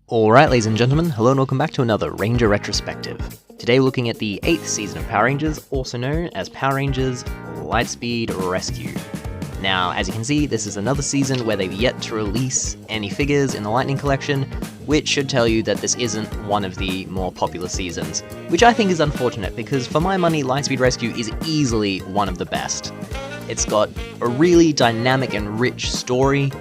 Alright, ladies and gentlemen, hello and welcome back to another Ranger Retrospective. Today we're looking at the 8th season of Power Rangers, also known as Power Rangers Lightspeed Rescue. Now, as you can see, this is another season where they've yet to release any figures in the Lightning Collection, which should tell you that this isn't one of the more popular seasons, which I think is unfortunate because for my money, Lightspeed Rescue is easily one of the best. It's got a really dynamic and rich story,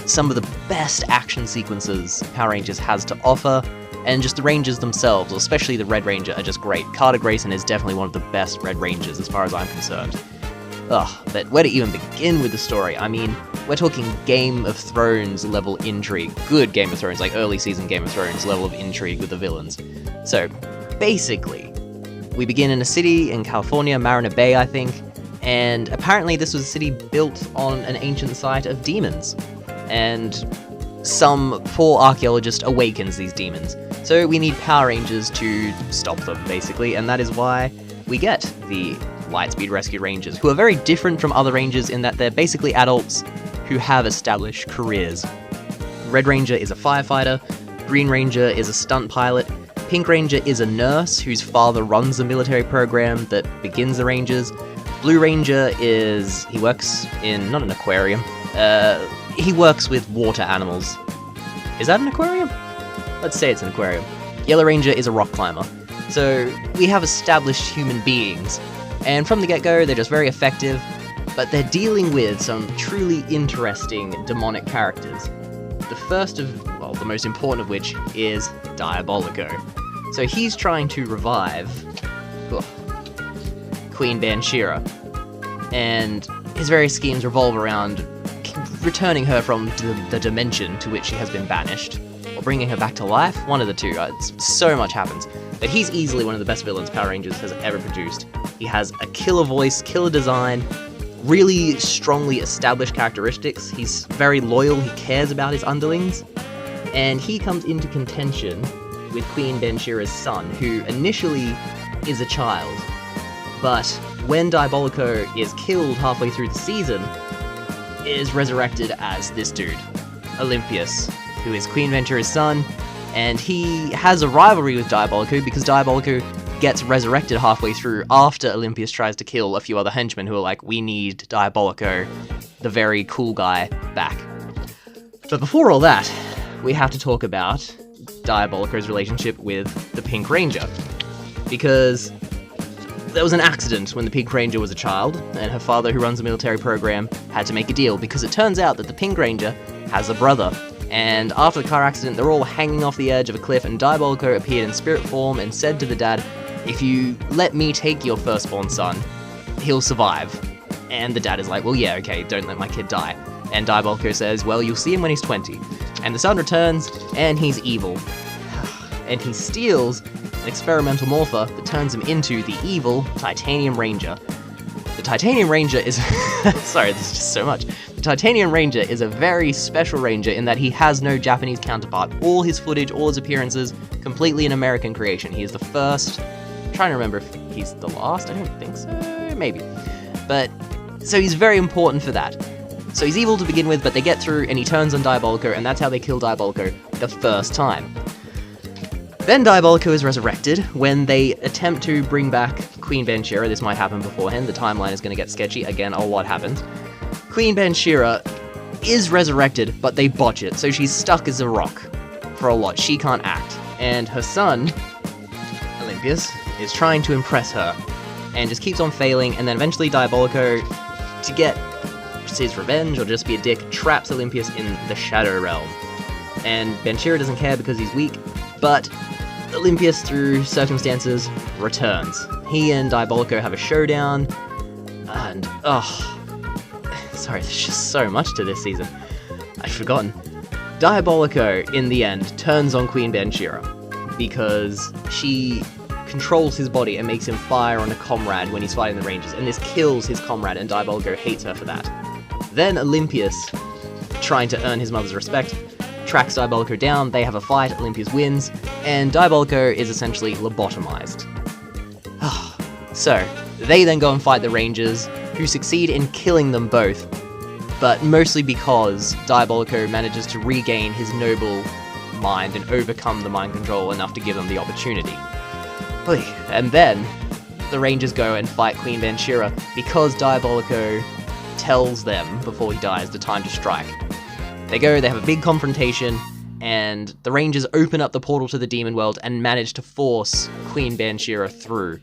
some of the best action sequences Power Rangers has to offer, and just the Rangers themselves, especially the Red Ranger, are just great. Carter Grayson is definitely one of the best Red Rangers as far as I'm concerned. But where to even begin with the story? I mean, we're talking Game of Thrones level intrigue. Good Game of Thrones, like early season Game of Thrones level of intrigue with the villains. So, basically, we begin in a city in California, Marina Bay, I think, and apparently this was a city built on an ancient site of demons. And some poor archaeologist awakens these demons. So we need Power Rangers to stop them, basically, and that is why we get the Lightspeed Rescue Rangers, who are very different from other Rangers in that they're basically adults who have established careers. Red Ranger is a firefighter, Green Ranger is a stunt pilot, Pink Ranger is a nurse whose father runs the military program that begins the Rangers, Blue Ranger he works in, not an aquarium, he works with water animals. Is that an aquarium? Let's say it's an aquarium. Yellow Ranger is a rock climber. So we have established human beings, and from the get-go they're just very effective, but they're dealing with some truly interesting demonic characters. The first of, well, the most important of which is Diabolico. So he's trying to revive Queen Banshira, and his various schemes revolve around returning her from the dimension to which she has been banished, or bringing her back to life, one of the two. So much happens. But he's easily one of the best villains Power Rangers has ever produced. He has a killer voice, killer design, really strongly established characteristics. He's very loyal, he cares about his underlings, and he comes into contention with Queen Banshira's son, who initially is a child, but when Diabolico is killed halfway through the season, is resurrected as this dude, Olympius, who is Queen Ventura's son, and he has a rivalry with Diabolico because Diabolico gets resurrected halfway through after Olympius tries to kill a few other henchmen who are like, we need Diabolico, the very cool guy, back. But before all that, we have to talk about Diabolico's relationship with the Pink Ranger, because there was an accident when the Pink Ranger was a child, and her father, who runs a military program, had to make a deal, because it turns out that the Pink Ranger has a brother. And after the car accident, they're all hanging off the edge of a cliff, and Diabolico appeared in spirit form and said to the dad, if you let me take your firstborn son, he'll survive. And the dad is like, well, yeah, okay, don't let my kid die. And Diabolico says, well, you'll see him when he's 20. And the son returns, and he's evil. And he steals an experimental morpher that turns him into the evil Titanium Ranger. The Titanium Ranger is... Sorry, this is just so much. The Titanium Ranger is a very special Ranger in that he has no Japanese counterpart. All his footage, all his appearances, completely an American creation. He is the first... I'm trying to remember if he's the last. I don't think so. Maybe. But... so he's very important for that. So he's evil to begin with, but they get through and he turns on Diabolico, and that's how they kill Diabolico the first time. Then Diabolico is resurrected when they attempt to bring back Queen Banshira. This might happen beforehand, the timeline is going to get sketchy. Again, what happens? Queen Banshira is resurrected, but they botch it, so she's stuck as a rock for a lot. She can't act. And her son, Olympius, is trying to impress her, and just keeps on failing, and then eventually Diabolico, to get his revenge or just be a dick, traps Olympius in the Shadow Realm. And Banshira doesn't care because he's weak, but Olympius, through circumstances, returns. He and Diabolico have a showdown, and sorry, there's just so much to this season. I'd forgotten. Diabolico, in the end, turns on Queen Banshira, because she controls his body and makes him fire on a comrade when he's fighting the Rangers, and this kills his comrade, and Diabolico hates her for that. Then Olympius, trying to earn his mother's respect, tracks Diabolico down, they have a fight, Olympius wins, and Diabolico is essentially lobotomized. So, they then go and fight the Rangers, who succeed in killing them both, but mostly because Diabolico manages to regain his noble mind and overcome the mind control enough to give them the opportunity. And then the Rangers go and fight Queen Banshira because Diabolico tells them before he dies the time to strike. They go, they have a big confrontation, and the Rangers open up the portal to the demon world and manage to force Queen Banshira through.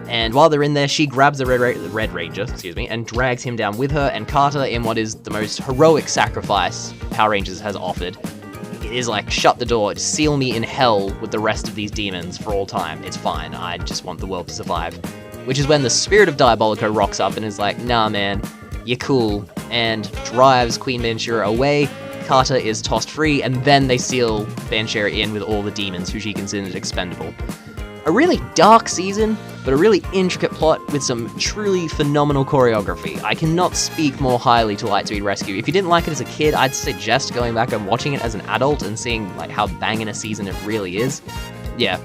And while they're in there, she grabs the Red Ranger, and drags him down with her and Carter in what is the most heroic sacrifice Power Rangers has offered. It is like, shut the door, seal me in hell with the rest of these demons for all time. It's fine, I just want the world to survive. Which is when the spirit of Diabolico rocks up and is like, nah man, you're cool, and drives Queen Banshira away. Carter is tossed free, and then they seal Banshira in with all the demons who she considers expendable. A really dark season, but a really intricate plot with some truly phenomenal choreography. I cannot speak more highly to Lightspeed Rescue. If you didn't like it as a kid, I'd suggest going back and watching it as an adult and seeing like how banging a season it really is. Yeah,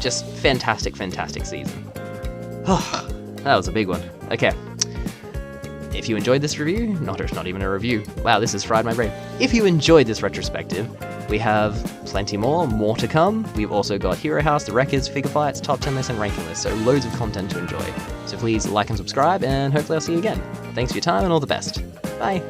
just fantastic, fantastic season. That was a big one. Okay. If you enjoyed this review, it's not even a review. Wow, this has fried my brain. If you enjoyed this retrospective, we have plenty more to come. We've also got Hero House, the records, figure fights, top 10 lists, and ranking lists, so loads of content to enjoy. So please like and subscribe, and hopefully I'll see you again. Thanks for your time, and all the best. Bye.